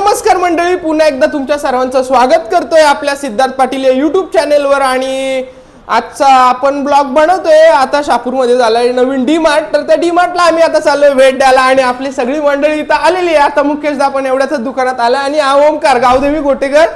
नमस्कार मंडळी, पुन्हा एकदा तुमच्या सर्वांचं स्वागत करतोय आपल्या सिद्धार्थ पाटील या यूट्यूब चॅनेलवर। आणि आजचा आपण ब्लॉग बनवतोय आता शापूरमध्ये झालाय नवीन डी मार्ट। तर त्या डी मार्टला आम्ही आता चाललोय भेट द्यायला आणि आपली सगळी मंडळी इथं आलेली आहे। आता मुकेशदा पण एवढ्याच दुकानात आला आणि ओमकार गावदेवी गोटेकर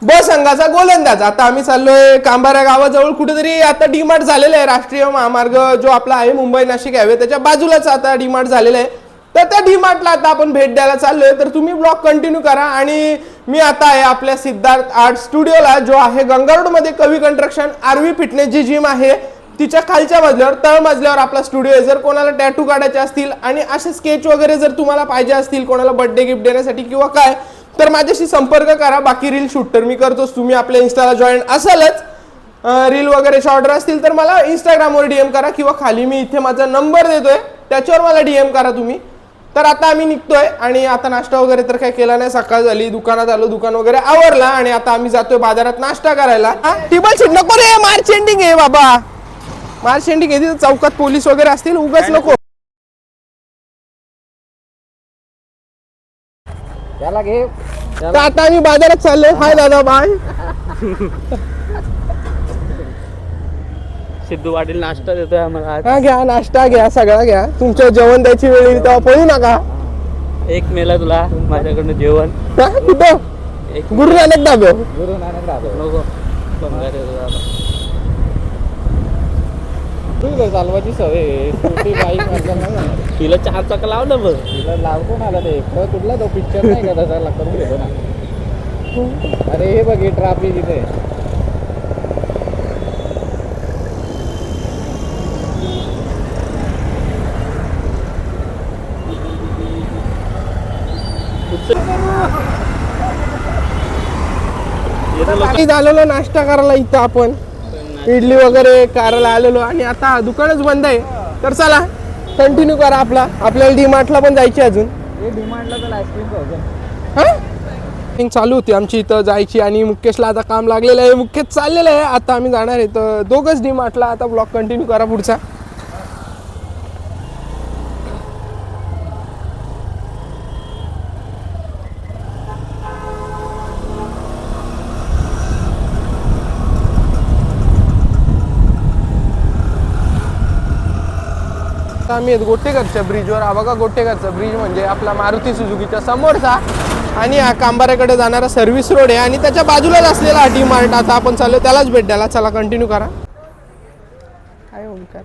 ब संघाचा गोलंदाज। आता आम्ही चाललोय कांबारा गावाजवळ कुठेतरी। आता डी मार्ट झालेला आहे, राष्ट्रीय महामार्ग जो आपला आहे मुंबई नाशिक हायवे त्याच्या बाजूलाच आता डी मार्ट झालेला आहे। तर त्या डी मार्टला आता आपण भेट द्यायला चाललोय, तर तुम्ही ब्लॉग कंटिन्यू करा। आणि मी आता आहे आपल्या सिद्धार्थ आर्ट स्टुडिओला, जो आहे गंगारोड मध्ये कवी कंस्ट्रक्शन आरवी फिटनेस जी जिम आहे तिच्या खालच्या मजल्यावर तळ मजल्यावर आपला स्टुडिओ आहे। जर कोणाला टॅटू काढायचे असतील आणि असे स्केच वगैरे जर तुम्हाला पाहिजे असतील कोणाला बर्थडे गिफ्ट देण्यासाठी किंवा काय, तर माझ्याशी संपर्क करा। बाकी रील शूट तर मी करतोच, तुम्ही आपल्या इंस्टाला जॉईन असालच। रील वगैरेचे ऑर्डर असतील तर मला इंस्टाग्रामवर डीएम करा किंवा खाली मी इथे माझा नंबर देतोय त्याच्यावर मला डीएम करा तुम्ही। तर आता आम्ही निघतोय आणि आता नाश्ता वगैरे तर काय केला नाही, सकाळ झाली, दुकानात आलो, दुकान वगैरे आवरला आणि आता आम्ही जातोय बाजारात नाश्ता करायला। टेबल सीट नको रे, मार्चेंडिंग आहे बाबा, मार्चेंडिंग आहे, चौकात पोलीस वगैरे असतील, उगाच नको। त्याला घे। तर आता आम्ही बाजारात चाललोय। हाय दादा, बाय। सिद्धू पाटील नाश्ता देतोय आम्हाला। हा घ्या, नाश्ता घ्या, सगळा घ्या, तुमच्या जेवण द्यायची वेळ येईल तेव्हा पळू नका। एक मेला तुला माझ्याकडनं जेवण। कुठं? गुरु नानक दाबो। गुरु नानक दाबो चालवायची सवय तिला 4 चाक लाव ना, बघ तिला लावतो ना। आला ते कुठला तो पिक्चर नाही का तसा करून घेतो ना। अरे हे बघ, हे ट्रॅफिक इथे। आलेलो नाश्ता करायला इथं आपण, इडली वगैरे करायला आलेलो आणि आता दुकानच बंद आहे। तर चला कंटिन्यू करा आपल्याला डी मार्टला पण जायची अजून। डी मार्टला तर आईस्क्रीम हा चालू होती आमची इथं जायची आणि मुकेशला आता काम लागलेलं आहे, मुकेश चाललेलं आहे। आता आम्ही जाणार आहे तर दोघंच डी मार्टला। आता ब्लॉग कंटिन्यू करा पुढचा। आम्ही गोटेकरच्या ब्रिजवर। हा बघा, गोटेकरचा ब्रिज म्हणजे आपला मारुती सुझुकीच्या समोरचा आणि हा कांबाऱ्याकडे जाणारा सर्व्हिस रोड आहे आणि त्याच्या बाजूलाच असलेला डी मार्ट। आता आपण चाललो त्यालाच भेट द्यायला। चला कंटिन्यू करा। काय ओंकार,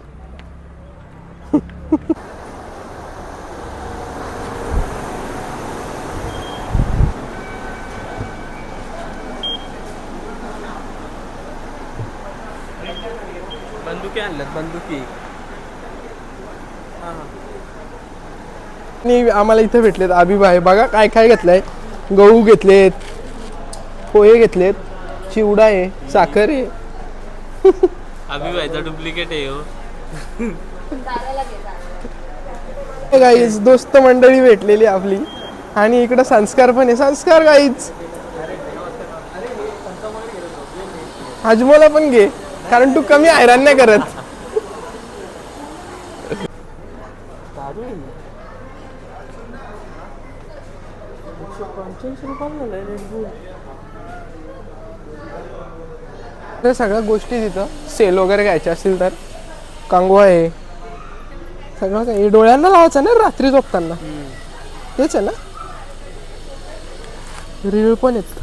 बंदुकी आणल्यात, बंदुकी। आम्हाला इथे भेटलेत अभिभाई। बघा काय काय घेतलंय, गहू घेतलेत, पोहे घेतलेत, चिवडा आहे, साखर आहे। अभिभाईचा डुप्लिकेट आहे हो। गाईज दोस्त मंडळी भेटलेली आपली आणि इकडे संस्कार पण आहे। संस्कार गाईज हजमोला पण घे, कारण तू कमी हैराण नाही करत। सगळ्या गोष्टी तिथं सेल वगैरे घ्यायच्या असतील तर कंगवा आहे, सगळं काही डोळ्यांना लावायचं ना रात्री झोपताना। तेच आहे ना, रीळ पण आहेत।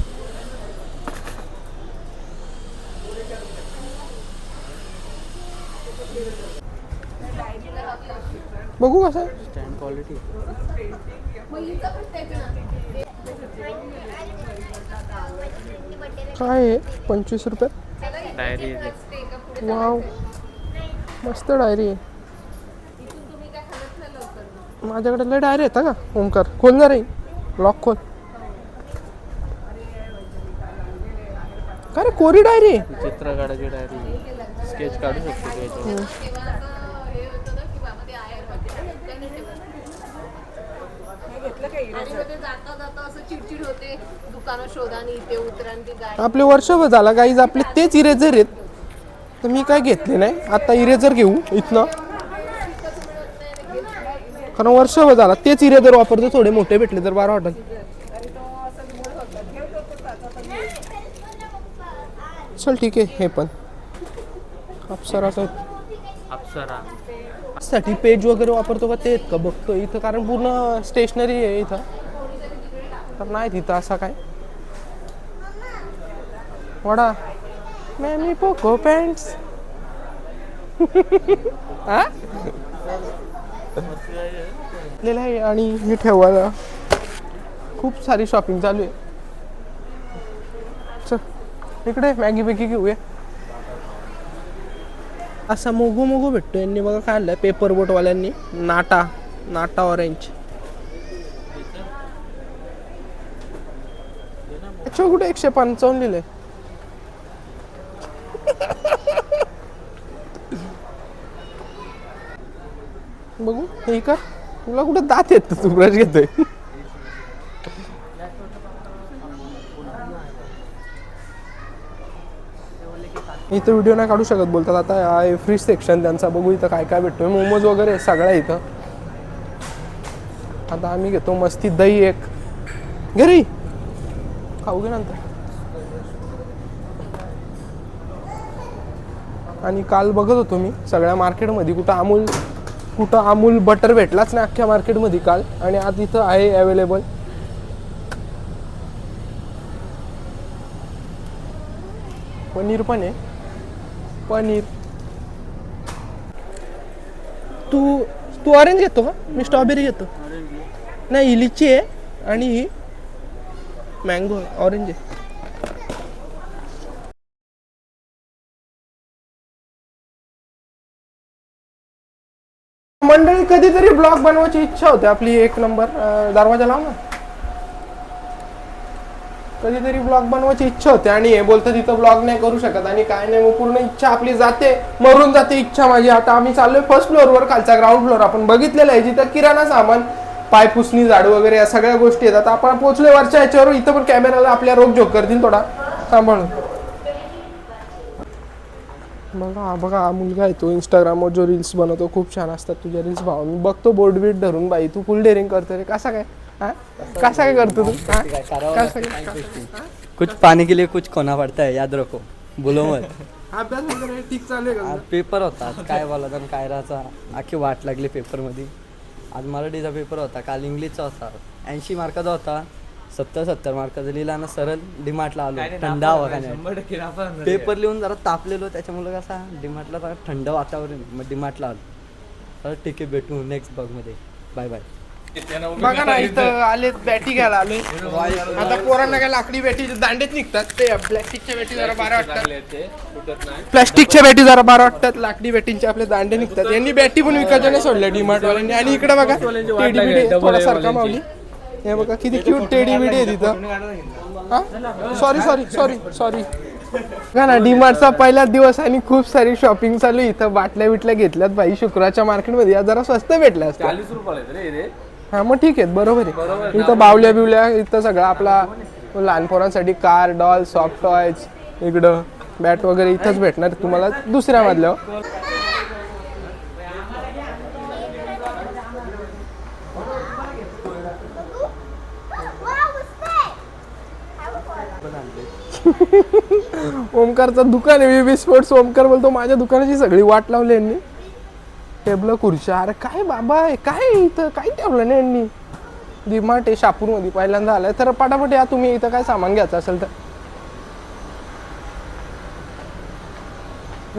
बघू कसं स्टँड क्वालिटी। काय आहे, 25 रुपये डायरी। वाव, मस्त डायरी आहे। माझ्याकडे लय डायरी येतात का ओंकार? खोलणार आहे, लॉक खोल। काय रे, कोरी डायरी, चित्र काढायची डायरी, स्केच काढू शकतो। आपले वर्षभर झाला गाईज, आपले तेच इरेजर आहेत। तर मी काय घेतले नाही, आता इरेजर घेऊ इथनं। कारण वर्षभर झाला तेच इरेजर वापरतो, थोडे मोठे भेटले तर बरं वाटेल। चल ठीक आहे, हे पण अप्सराचं अप्सरा साठी पेज वगैरे वापरतो का ते आहेत का बघतो इथं, कारण पूर्ण स्टेशनरी आहे इथं, तर नाही तिथं असा काय वडा मॅमी पोको पॅन्ट्स आहे आणि हे ठेवायला खूप सारी शॉपिंग चालू आहे. चल इकडे मॅगी बिगी घेऊया. असा मोगो मोगो भेटतो यांनी बघा काय आणलंय पेपर बोटवाल्यांनी, नाटा नाटा ऑरेंज. त्याच्या कुठे 155 लिहिलंय. बघू हे का तुला कुठे दात येत तू ब्रश घेतोय. इथं व्हिडिओ नाही काढू शकत बोलतात. आता फ्रीज सेक्शन त्यांचा, बघू इथं काय काय भेटतोय. मोमोज वगैरे सगळं इथं. आता आम्ही घेतो मस्ती दही एक घरी खाऊ घे नंतर. आणि काल बघत होतो मी सगळ्या मार्केटमध्ये कुठं अमूल बटर भेटलाच नाही अख्ख्या मार्केटमध्ये काल, आणि आज इथं आहे अवेलेबल. पनीर पण आहे, पनीर. तू ऑरेंज घेतो का? मी स्ट्रॉबेरी घेतो. नाही ही लिची आहे आणि ही मँगो ऑरेंज आहे. मंडळी कधीतरी ब्लॉग बनवायची इच्छा होते आपली. एक नंबर दरवाजा लाव ना. कधीतरी ब्लॉग बनवायची इच्छा होते आणि हे बोलतं तिथं ब्लॉग नाही करू शकत आणि काय नाही, मग पूर्ण इच्छा आपली जाते, मरून जाते इच्छा माझी. आता आम्ही चाललोय फर्स्ट फ्लोअरवर, खालचा ग्राउंड फ्लोअर आपण बघितलेला आहे, जिथं किराणा सामान, पायपुसणी, झाडू वगैरे या सगळ्या गोष्टी येतात. आपण पोहोचलोय वरच्या ह्याच्यावर. इथं पण कॅमेराला आपल्या रोग झोक करतील थोडा, सांभाळून. बघा हा बघा हा मुलगा आहे तो इंस्टाग्रामवर जो रील्स बनवतो, खूप छान असतात तुझ्या रील्स भाव. मी बघतो बोर्ड बीट धरून. बाई तू फुल डेअरिंग करतो रे. कसा काय कसा काय करतो तू? कुछ पाने के लिए कुछ खोना पड़ता है, याद रखो, बोलो मत. अभ्यास वगैरे ठीक चालू आहे का? आज पेपर होता, आज काय बोला काय राहायचा आखी वाट लागली पेपरमध्ये. आज मराठीचा पेपर होता, काल इंग्लिशचा होता. 80 मार्काचा होता, 70 मार्काचा लिहिला ना. सरळ डीमार्टला आलो, थंड हवा खाण्यात. पेपर लिहून जरा तापलेलो, त्याच्यामुळे कसा डीमार्टला जरा थंड वातावरण, मग डीमार्टला आलो. तर ठीक आहे, भेटू नेक्स्ट ब्लॉगमध्ये. Bye bye. बघा ना इथं आले बॅटी घ्यायला आलोय. आता पोरांना काय लाकडी बॅटी दांडेच निघतात, ते प्लॅस्टिकच्या बॅटी जरा बारा वाटतात. प्लॅस्टिकच्या बॅटी जरा बारा वाटतात, लाकडी बॅटींचे आपले दांडे निघतात. यांनी बॅटी पण विकायच्या नाही सोडल्या डीमार्ट वाल्यांनी. आणि इकडे बघा टेडी बिडी थोडा सारखा मावली. हे बघा किती क्यूट टेडी बिडी आहे तिथं. सॉरी बघा ना डीमार्टचा पहिला दिवस आणि खूप सारी शॉपिंग चालू. इथं बाटल्या बिटल्या घेतल्यात बाई शुक्रवारच्या मार्केटमध्ये. या जरा स्वस्त भेटल्या असतात. 40 रुपये. हा मग ठीक आहे, बरोबर आहे. इथं बावल्या बिवल्या, इथं सगळं आपला लहान पोरांसाठी कार, डॉल, सॉफ्ट टॉयज, इकडं बॅट वगैरे इथंच भेटणार तुम्हाला दुसऱ्या मधल्यावर. ओमकारचं दुकान आहे VB स्पोर्ट्स. ओमकार बोलतो माझ्या दुकानाची सगळी वाट लावली यांनी. टेबल खुर्च्या, अरे काय बाबा काय इथं काय ठेवलं नाही यांनी. डीमार्ट आहे शापूरमध्ये, पहिल्यांदा आलाय तर पटापट या तुम्ही. इथं काय सामान घ्यायचं असेल तर.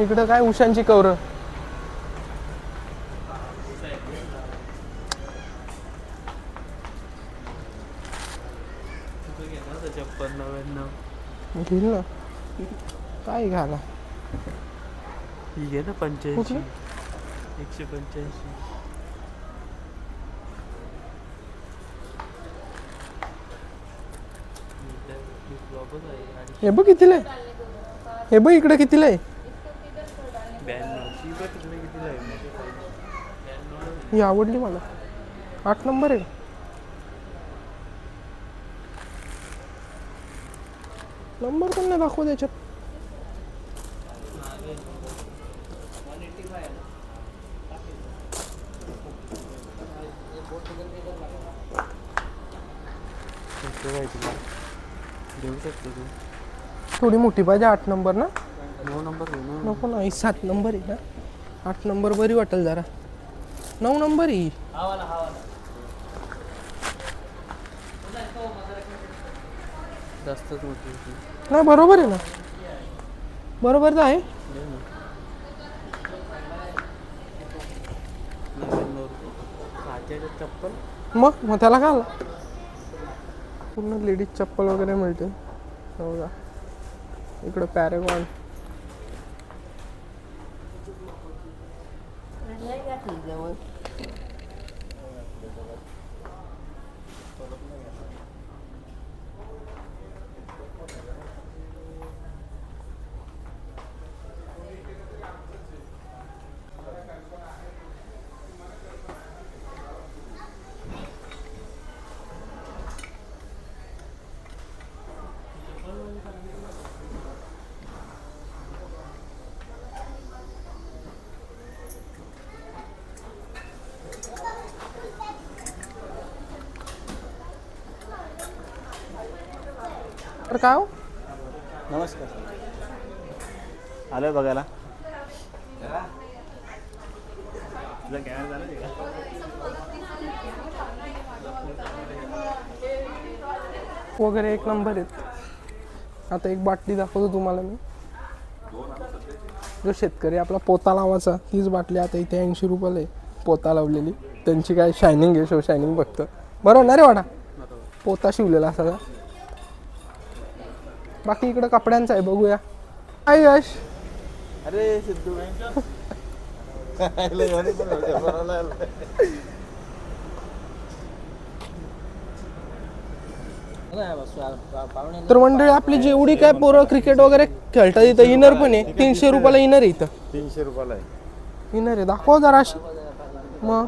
इकडं काय उशांची कवरं. घेईल ना, काय घाला. ही आहे ना 85, 185. हे बघ कितीला आहे. हे बघ इकडे कितीला आहे. 92. ही आवडली मला. 8 नंबर आहे. नंबर पण नाही दाखव त्याच्यात. आहे तुला घेऊ शकतो तू. थोडी मोठी पाहिजे 8 नंबर ना. 9 नंबर घेऊ ना. नको ना 7 नंबर आहे ना. 8 नंबर बरी वाटेल जरा. 9 नंबर ही जास्तच मोठी होती. नाही बरोबर आहे ना. बरोबर तर आहे. चप्पल मग त्याला काय आला पूर्ण लेडीज चप्पल वगैरे मिळते. हो का इकडं पॅरेगॉन. तर काय हो नमस्कार. आलोय बघायला. वगैरे एक नंबर आहेत. आता एक बाटली दाखवतो तुम्हाला मी. जो शेतकरी आपला पोता लावायचा तीच बाटली आता इथे 80 रुपयाला आहे. पोता लावलेली त्यांची काय शायनिंग आहे. शो शायनिंग बघतं बरोबर ना रे वाटा. पोता शिवलेला सगळा. बाकी इकडं कपड्यांचं आहे बघूया. काय यश अरे सिद्धू तर मंडळी आपली जेवढी काय पोरं क्रिकेट वगैरे खेळतात इथं इनर पण आहे. 300 रुपयाला इनर आहे इथं. 300 रुपयाला आहे. इनर आहे दाखव जरा अशी. मग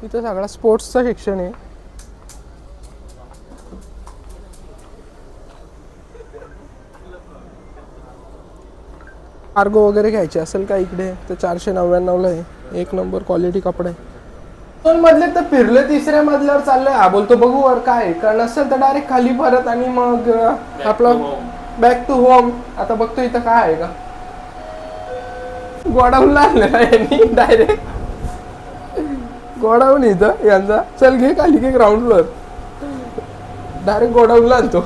इथं सगळा स्पोर्ट्सचं सेक्शन आहे. कार्गो वगैरे घ्यायचे असेल का इकडे तर 499ला आहे. एक नंबर क्वालिटी कपडे. 2 मधले तर फिरले. 3ऱ्या मजल्यावर चाललंय. हा बोलतो बघू वर काय का नसेल तर डायरेक्ट खाली परत आणि मग आपलं बॅक टू होम. आता बघतो इथं काय आहे का. गोडाऊनला आणलेला यांनी डायरेक्ट. गोडाऊन इथं यांचा. चल घे खाली घे ग्राउंड फ्लोअर. डायरेक्ट गोडाऊनला आणतो.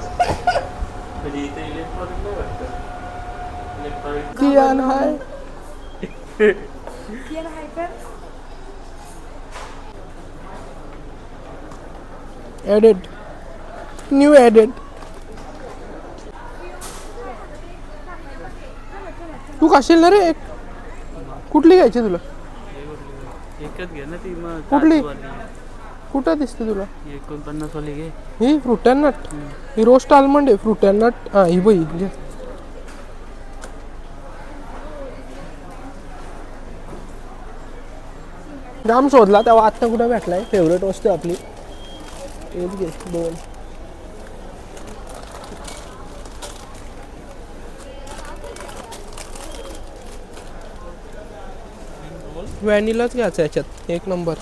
कियान हाय एडेड न्यू एडेड. तू खाशील ना रे एक. कुठली घ्यायची तुला. एकच घे ना ती. मग कुठली कुठं दिसते तुला. 49 वाली घे. ही फ्रूट अँड नट. ही रोस्ट आल्मंड आहे. Fruit and nut. हा ही बघ घे. जाम शोधला तेव्हा आत्ता कुठं भेटलाय. फेवरेट वस्तू आपली हेच घे 2. व्हॅनिलाच घ्यायचं याच्यात. एक नंबर.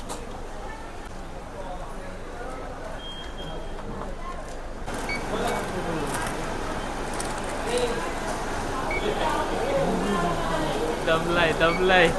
दमलाय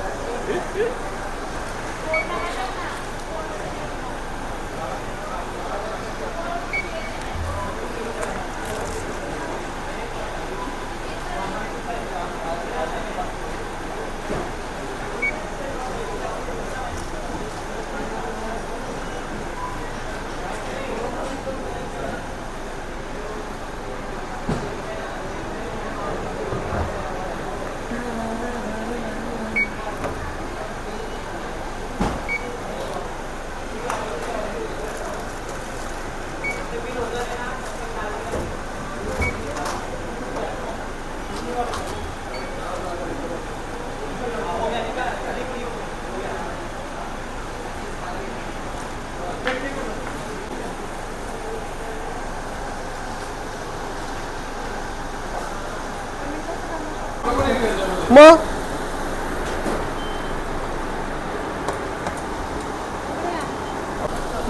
मग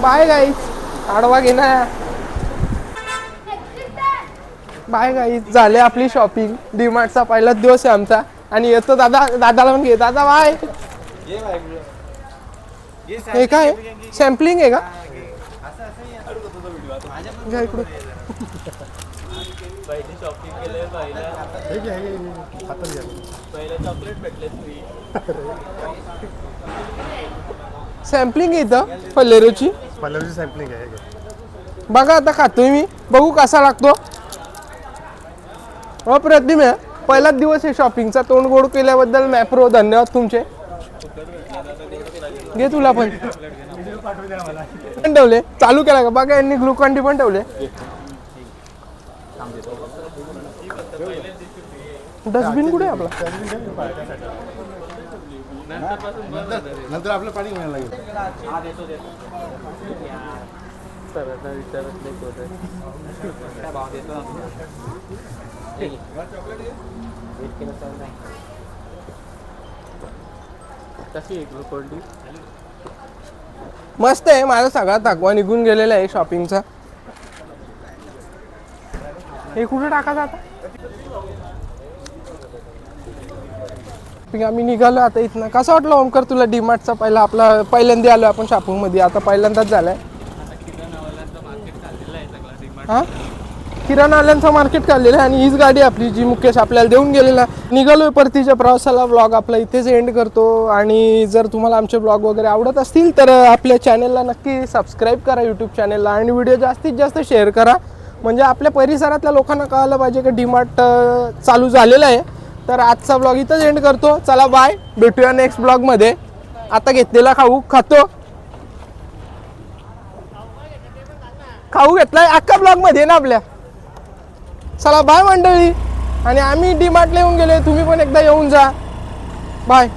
बाय गाईज. आडवा घे ना. बाय गाईज, झाले आपली शॉपिंग. डीमार्टचा पहिलाच दिवस आहे आमचा आणि येतो दादाला पण घे. दादा बाय. हे काय सॅम्पलिंग आहे का? घ्या इकडून. सॅम्पलिंग आहे इथं फलेरोची. सॅम्पलिंग आहे. बघा आता खातोय मी, बघू कसा लागतो. अप्रतिम आहे. पहिलाच दिवस आहे शॉपिंगचा. तोंड गोड केल्याबद्दल मॅप्रो धन्यवाद तुमचे. घे तुला पण ठेवले. चालू केला का बघा, यांनी ग्लुकॉन डी पण ठेवले. डस्टबिन कुठे आहे आपला? नंतर आपलं पाणी घ्यायला लागेल. मस्त आहे. माझा सगळा थकवा निघून गेलेला आहे शॉपिंगचा. हे कुठे टाकायचं आता? आम्ही निघालो आता इथनं. कसं वाटलं ओमकर तुला डीमार्टचा पहिल्यांदा आलो आपण शॉपिंगमध्ये, आता पहिल्यांदाच झालाय. हा, किराणावाल्यांचं मार्केट काढलेलं आहे आणि हीच गाडी आपली जी मुकेश आपल्याला देऊन गेलेला. निघालोय परतीच्या प्रवासाला. ब्लॉग आपला इथेच एंड करतो. आणि जर तुम्हाला आमचे ब्लॉग वगैरे आवडत असतील तर आपल्या चॅनलला नक्की सबस्क्राईब करा, यूट्यूब चॅनलला. आणि व्हिडिओ जास्तीत जास्त शेअर करा, म्हणजे आपल्या परिसरातल्या लोकांना कळायला पाहिजे की डीमार्ट चालू झालेलं आहे. तर आजचा ब्लॉग इथंच एंड करतो. चला बाय, भेटूया नेक्स्ट ब्लॉगमध्ये. आता घेतलेला खाऊ घेतलाय अख्खा ब्लॉगमध्ये ना आपल्या. चला बाय मंडळी. आणि आम्ही डीमार्टला येऊन गेले, तुम्ही पण एकदा येऊन जा. बाय.